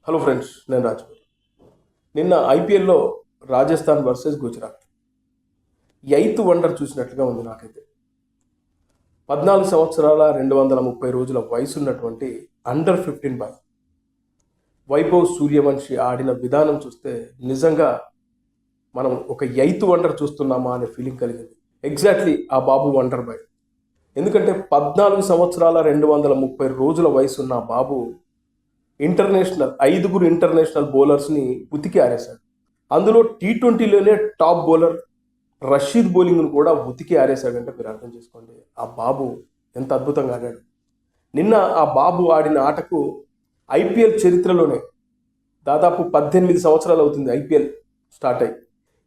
Hello friends, నేను రాజు. నిన్న ఐపీఎల్లో Rajasthan versus Gujarat eighth wonder చూసినట్లుగా ఉంది నాకైతే. 14 సంవత్సరాల 230 రోజుల వయసు ఉన్నటువంటి అండర్ 15 బాయ్ వైభవ్ సూర్యవంశి ఆడిన విధానం చూస్తే నిజంగా మనం ఒక ఎయిత్ వండర్ చూస్తున్నామా అనే ఫీలింగ్ కలిగింది. ఎగ్జాక్ట్లీ ఆ బాబు వండర్ బాయ్. ఎందుకంటే 14 సంవత్సరాల 230 రోజుల వయసు ఉన్న ఆ బాబు ఐదుగురు ఇంటర్నేషనల్ బౌలర్స్ని ఉతికి ఆరేశాడు. అందులో T20లోనే టాప్ బౌలర్ రషీద్ బౌలింగ్ను కూడా ఉతికి ఆరేశాడంటే మీరు అర్థం చేసుకోండి ఆ బాబు ఎంత అద్భుతంగా ఆడాడు. నిన్న ఆ బాబు ఆడిన ఆటకు ఐపీఎల్ చరిత్రలోనే దాదాపు 18 సంవత్సరాలు అవుతుంది ఐపీఎల్ స్టార్ట్ అయ్యి.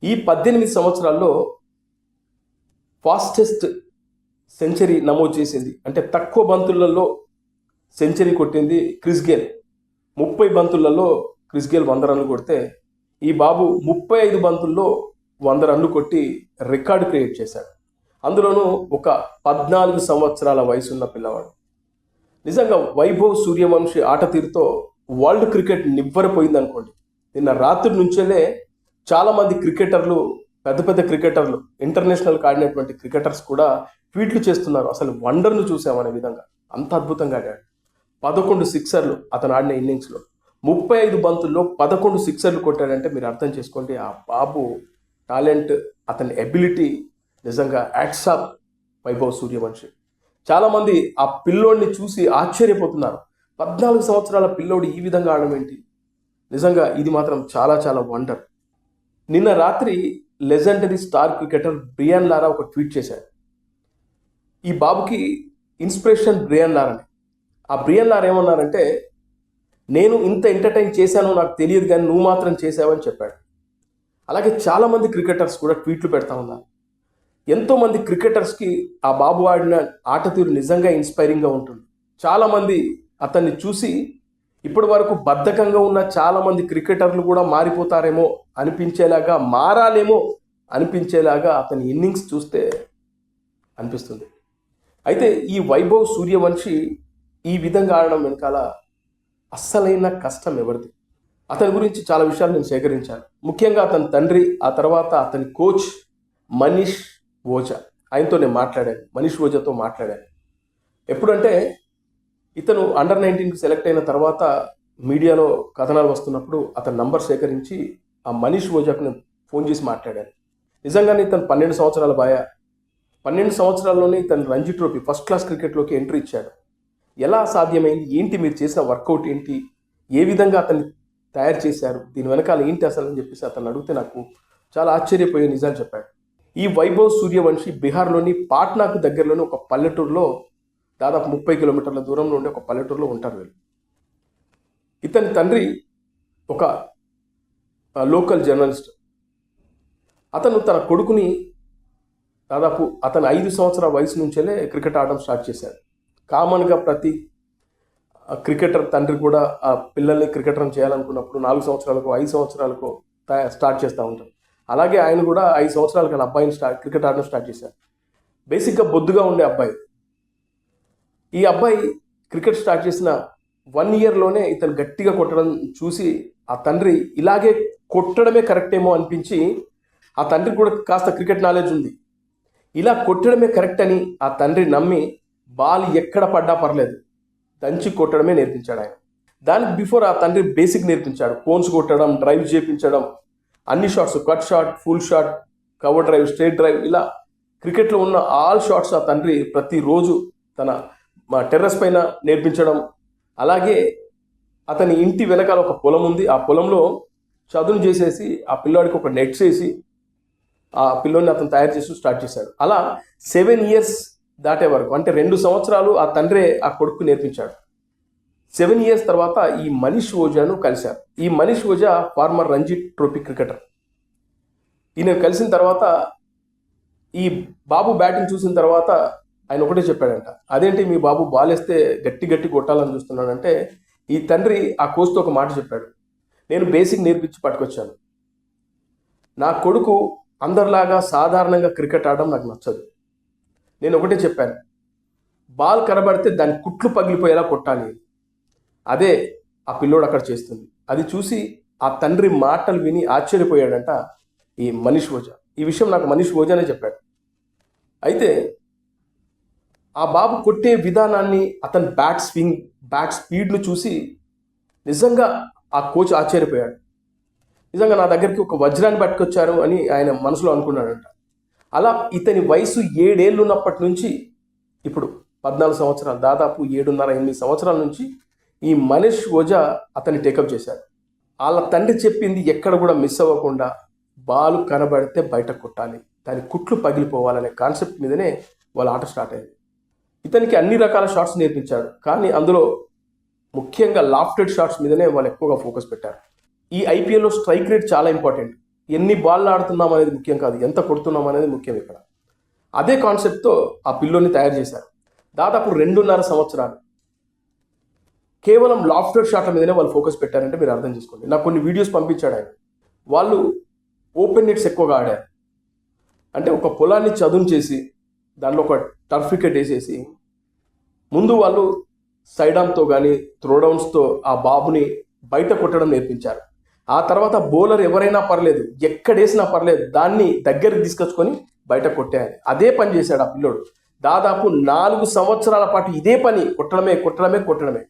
ఈ 18 సంవత్సరాల్లో ఫాస్టెస్ట్ సెంచరీ నమోదు చేసింది, అంటే తక్కువ బంతులలో సెంచరీ కొట్టింది క్రిస్ గేల్. 30 బంతులలో క్రిస్ గేల్ 100 రన్లు కొడితే ఈ బాబు 35 బంతుల్లో 100 రన్లు కొట్టి రికార్డు క్రియేట్ చేశాడు. అందులోనూ ఒక 14 సంవత్సరాల వయసున్న పిల్లవాడు. నిజంగా వైభవ్ సూర్యవంశి ఆట తీరుతో వరల్డ్ క్రికెట్ నివ్వరపోయింది అనుకోండి. నిన్న రాత్రి నుంచేలే చాలామంది క్రికెటర్లు, పెద్ద పెద్ద క్రికెటర్లు, ఇంటర్నేషనల్కి ఆడినటువంటి క్రికెటర్స్ కూడా ట్వీట్లు చేస్తున్నారు, అసలు వండర్ను చూసామనే విధంగా. అంత అద్భుతంగా ఆడాడు. 11 సిక్సర్లు అతను ఆడిన ఇన్నింగ్స్లో, 35 బంతుల్లో 11 సిక్సర్లు కొట్టాడంటే మీరు అర్థం చేసుకోండి ఆ బాబు టాలెంట్, అతని ఎబిలిటీ. నిజంగా హ్యాట్స్ ఆఫ్ వైభవ్ సూర్యవంశి. చాలామంది ఆ పిల్లోడిని చూసి ఆశ్చర్యపోతున్నారు. 14 సంవత్సరాల పిల్లోడు ఈ విధంగా ఆడడం ఏంటి? నిజంగా ఇది మాత్రం చాలా చాలా వండర్. నిన్న రాత్రి లెజెండరీ స్టార్ క్రికెటర్ బ్రియాన్ లారా ఒక ట్వీట్ చేశాడు. ఈ బాబుకి ఇన్స్పిరేషన్ బ్రియాన్ లారా. ఆ బ్రియాన్ లారా ఏమన్నారంటే, నేను ఇంత ఎంటర్టైన్ చేశానో నాకు తెలియదు కానీ నువ్వు మాత్రం చేసావని చెప్పాడు. అలాగే చాలామంది క్రికెటర్స్ కూడా ట్వీట్లు పెడతా ఉన్నారు. ఎంతోమంది క్రికెటర్స్కి ఆ బాబు ఆడిన ఆట తీరు నిజంగా ఇన్స్పైరింగ్గా ఉంటుంది. చాలామంది అతన్ని చూసి ఇప్పటి వరకు బద్ధకంగా ఉన్న చాలామంది క్రికెటర్లు కూడా మారిపోతారేమో అనిపించేలాగా, మారాలేమో అనిపించేలాగా అతని ఇన్నింగ్స్ చూస్తే అనిపిస్తుంది. అయితే ఈ వైభవ్ సూర్యవంశి ఈ విధంగా ఆడడం వెనకాల అస్సలైన కష్టం ఎవరిది? అతని గురించి చాలా విషయాలు నేను సేకరించాను. ముఖ్యంగా అతని తండ్రి, ఆ తర్వాత అతని కోచ్ మనీష్ ఓజా, ఆయనతో నేను మాట్లాడాను. మనీష్ ఓజాతో మాట్లాడాను. ఎప్పుడంటే ఇతను అండర్-19కి సెలెక్ట్ అయిన తర్వాత మీడియాలో కథనాలు వస్తున్నప్పుడు అతని నంబర్ సేకరించి ఆ మనీష్ ఓజాకు నేను ఫోన్ చేసి మాట్లాడాను. నిజంగానే ఇతను 12 సంవత్సరాల బాయ. 12 సంవత్సరాల్లోనే ఇతను రంజీ ట్రోఫీ ఫస్ట్ క్లాస్ క్రికెట్లోకి ఎంట్రీ ఇచ్చాడు. ఎలా సాధ్యమైంది, ఏంటి మీరు చేసిన వర్కౌట్ ఏంటి, ఏ విధంగా అతన్ని తయారు చేశారు, దీని వెనకాల ఏంటి అసలు అని చెప్పేసి అతను అడిగితే నాకు చాలా ఆశ్చర్యపోయే నిజాలు చెప్పాడు. ఈ వైభవ్ సూర్యవంశి బీహార్లోని పాట్నాకు దగ్గరలోని ఒక పల్లెటూరులో, దాదాపు 30 కిలోమీటర్ల దూరంలో ఉండే ఒక పల్లెటూరులో ఉంటారు వీళ్ళు. ఇతని తండ్రి ఒక లోకల్ జర్నలిస్ట్. అతను తన కొడుకుని దాదాపు అతను 5 సంవత్సరాల వయసు నుంచేలే క్రికెట్ ఆడడం స్టార్ట్ చేశాడు. కామన్గా ప్రతి క్రికెటర్ తండ్రి కూడా ఆ పిల్లల్ని క్రికెటర్ని చేయాలనుకున్నప్పుడు 4 సంవత్సరాలకు 5 సంవత్సరాలకు స్టార్ట్ చేస్తూ ఉంటారు. అలాగే ఆయన కూడా 5 సంవత్సరాలకు అబ్బాయిని క్రికెట్ ఆడడం స్టార్ట్ చేశారు. బేసిక్గా బొద్దుగా ఉండే అబ్బాయి. ఈ అబ్బాయి క్రికెట్ స్టార్ట్ చేసిన 1 ఇయర్లోనే ఇతను గట్టిగా కొట్టడం చూసి ఆ తండ్రి ఇలాగే కొట్టడమే కరెక్ట్ ఏమో అనిపించి, ఆ తండ్రికి కూడా కాస్త క్రికెట్ నాలెడ్జ్ ఉంది, ఇలా కొట్టడమే కరెక్ట్ అని ఆ తండ్రి నమ్మి బాల్ ఎక్కడ పడ్డా పర్లేదు దంచి కొట్టడమే నేర్పించాడు ఆయన. దానికి బిఫోర్ ఆ తండ్రి బేసిక్ నేర్పించాడు. కోన్స్ కొట్టడం, డ్రైవ్ చేయించడం, అన్ని shots, cut shot, full shot, cover drive, straight drive, ఇలా క్రికెట్లో ఉన్న ఆల్ షాట్స్ ఆ తండ్రి ప్రతిరోజు తన టెర్రస్ పైన నేర్పించడం. అలాగే అతని ఇంటి వెనకాల ఒక పొలం ఉంది, ఆ పొలంలో చదును చేసేసి ఆ పిల్లాడికి ఒక నెట్స్ వేసి ఆ పిల్లోని అతను తయారు చేసి స్టార్ట్ చేశాడు. అలా 7 ఇయర్స్ దాటే వరకు, అంటే 2 సంవత్సరాలు ఆ తండ్రే ఆ కొడుకు నేర్పించాడు. 7 ఇయర్స్ తర్వాత ఈ మనీష్ ఓజాను కలిశారు. ఈ Manish Ojha former Ranji trophy cricketer. ఈయన కలిసిన తర్వాత ఈ బాబు బ్యాటింగ్ చూసిన తర్వాత ఆయన ఒకటే చెప్పాడంట, అదేంటి మీ బాబు బాల్ వేస్తే గట్టి గట్టి కొట్టాలని చూస్తున్నాడంటే, ఈ తండ్రి ఆ కోచ్తో ఒక మాట చెప్పాడు, నేను బేసిక్ నేర్పించి పట్టుకొచ్చాను, నా కొడుకు అందరిలాగా సాధారణంగా క్రికెట్ ఆడడం నాకు నచ్చదు, నేను ఒకటే చెప్పాను, బాల్ కనబడితే దాని కుట్లు పగిలిపోయేలా కొట్టాలి, అదే ఆ పిల్లోడు అక్కడ చేస్తుంది. అది చూసి ఆ తండ్రి మాటలు విని ఆశ్చర్యపోయాడంట ఈ మనీష్ ఓజా. ఈ విషయం నాకు మనీష్ ఓజానే చెప్పాడు. అయితే ఆ బాబు కొట్టే విధానాన్ని, అతని బ్యాట్ స్పీడ్ను చూసి నిజంగా ఆ కోచ్ ఆశ్చర్యపోయాడు. నిజంగా నా దగ్గరికి ఒక వజ్రాన్ని పట్టుకొచ్చారు అని ఆయన మనసులో అనుకున్నాడంట. అలా ఇతని వయసు 7 ఏళ్ళు ఉన్నప్పటి నుంచి ఇప్పుడు 14 సంవత్సరాలు, దాదాపు 7.5-8 సంవత్సరాల నుంచి ఈ మనీష్ ఓజా అతన్ని టేకప్ చేశాడు. వాళ్ళ తండ్రి చెప్పింది ఎక్కడ కూడా మిస్ అవ్వకుండా బాల్ కనబడితే బయట కొట్టాలి, దాని కుట్లు పగిలిపోవాలనే కాన్సెప్ట్ మీదనే వాళ్ళ ఆట స్టార్ట్ అయింది. ఇతనికి అన్ని రకాల షాట్స్ నేర్పించాడు, కానీ అందులో ముఖ్యంగా లాఫ్టెడ్ షాట్స్ మీదనే వాళ్ళు ఎక్కువగా ఫోకస్ పెట్టారు. ఈ ఐపీఎల్లో స్ట్రైక్ రేట్ చాలా ఇంపార్టెంట్. ఎన్ని బాల్ ఆడుతున్నాం అనేది ముఖ్యం కాదు, ఎంత కొడుతున్నాం అనేది ముఖ్యం. ఇక్కడ అదే కాన్సెప్ట్తో ఆ పిల్లోని తయారు చేశారు. దాదాపు 2.5 సంవత్సరాలు కేవలం లాఫ్టెడ్ షాట్ల మీదనే వాళ్ళు ఫోకస్ పెట్టారంటే మీరు అర్థం చేసుకోండి. నాకు కొన్ని వీడియోస్ పంపించాడు ఆయన. వాళ్ళు ఓపెన్ నెట్స్ ఎక్కువగా ఆడారు. అంటే ఒక పొలాన్ని చదును చేసి దానిలో ఒక టర్ఫ్ వికెట్ వేసేసి ముందు వాళ్ళు సైడ్ ఆర్మ్తో కానీ త్రోడౌన్స్తో ఆ బాబుని బయట కొట్టడం నేర్పించారు. ఆ తర్వాత బౌలర్ ఎవరైనా పర్లేదు, ఎక్కడేసినా పర్లేదు, దాన్ని దగ్గరికి తీసుకొచ్చుకొని బయట కొట్టేయాలి. అదే పని చేశాడు ఆ పిల్లోడు. దాదాపు 4 సంవత్సరాల పాటు ఇదే పని, కొట్టడమే.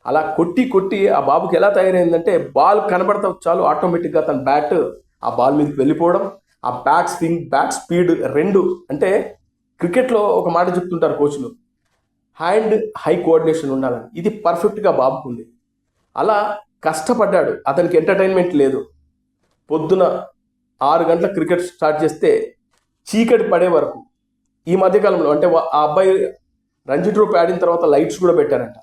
అలా కొట్టి ఆ బాబుకి ఎలా తయారైందంటే బాల్ కనబడతా చాలు ఆటోమేటిక్గా తన బ్యాట్ ఆ బాల్ మీదకి వెళ్ళిపోవడం, ఆ బ్యాట్ స్పీడ్ 2. అంటే క్రికెట్లో ఒక మాట చెప్తుంటారు కోచ్లు, హ్యాండ్ హై కోఆర్డినేషన్ ఉండాలని. ఇది పర్ఫెక్ట్గా బాబుకు ఉంది. అలా కష్టపడ్డాడు. అతనికి ఎంటర్టైన్మెంట్ లేదు. పొద్దున 6 గంటల క్రికెట్ స్టార్ట్ చేస్తే చీకటి పడే వరకు. ఈ మధ్యకాలంలో అంటే ఆ అబ్బాయి రంజీ ట్రోఫీ ఆడిన తర్వాత లైట్స్ కూడా పెట్టారంట.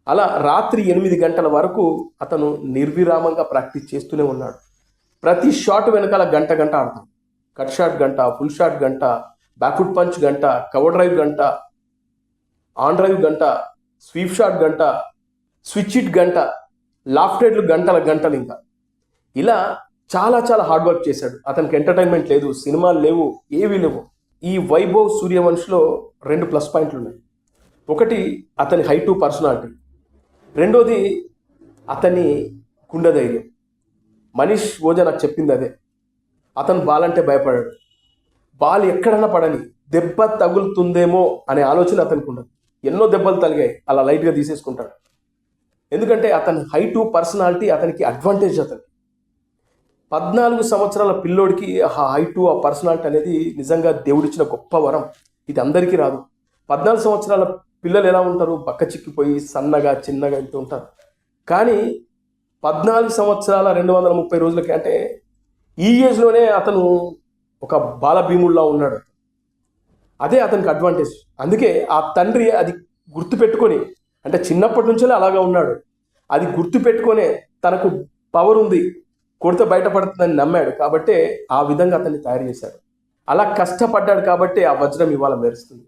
అలా రాత్రి 8 గంటల వరకు అతను నిర్విరామంగా ప్రాక్టీస్ చేస్తూనే ఉన్నాడు. ప్రతి షాట్ వెనకాల గంట ఆడతాం. కట్ షాట్ గంట, ఫుల్ షాట్ గంట, బ్యాక్వుడ్ పంచ్ గంట, కవర్ డ్రైవ్ గంట, ఆన్ డ్రైవ్ గంట, స్వీప్ షాట్ గంట, స్విచ్ ఇట్ గంట, లాఫ్టెడ్లు గంటలు. ఇంకా ఇలా చాలా హార్డ్ వర్క్ చేశాడు. అతనికి ఎంటర్టైన్మెంట్ లేదు, సినిమాలు లేవు, ఏవీ లేవు. ఈ వైభవ్ సూర్యవంశ్లో 2 ప్లస్ పాయింట్లు ఉన్నాయి. ఒకటి అతని హై టు పర్సనాలిటీ, రెండోది అతని గుండె ధైర్యం. మనీష్ ఓజా నాకు చెప్పింది అదే. అతను బాల్ అంటే భయపడాడు. బాల్ ఎక్కడన్నా పడని, దెబ్బ తగులుతుందేమో అనే ఆలోచన అతనికి ఉండదు. ఎన్నో దెబ్బలు తగిలాయి, అలా లైట్గా తీసేసుకుంటాడు. ఎందుకంటే అతని హై టు పర్సనాలిటీ అతనికి అడ్వాంటేజ్. అతనికి 14 సంవత్సరాల పిల్లోడికి ఆ హై టు ఆ పర్సనాలిటీ అనేది నిజంగా దేవుడిచ్చిన గొప్ప వరం. ఇది అందరికీ రాదు. 14 సంవత్సరాల పిల్లలు ఎలా ఉంటారు, బక్క చిక్కిపోయి సన్నగా చిన్నగా ఇంత ఉంటారు. కానీ 14 సంవత్సరాల 230 రోజులకి, అంటే ఈ ఏజ్లోనే అతను ఒక బాలభీముల్లా ఉన్నాడు. అదే అతనికి అడ్వాంటేజ్. అందుకే ఆ తండ్రి అది గుర్తుపెట్టుకొని, అంటే చిన్నప్పటి నుంచే అలాగా ఉన్నాడు, అది గుర్తుపెట్టుకొనే తనకు పవర్ ఉంది, కొడితే బయటపడుతుందని నమ్మాడు. కాబట్టే ఆ విధంగా అతన్ని తయారు చేశాడు. అలా కష్టపడ్డాడు కాబట్టి ఆ వజ్రం ఇవాళ మెరుస్తుంది.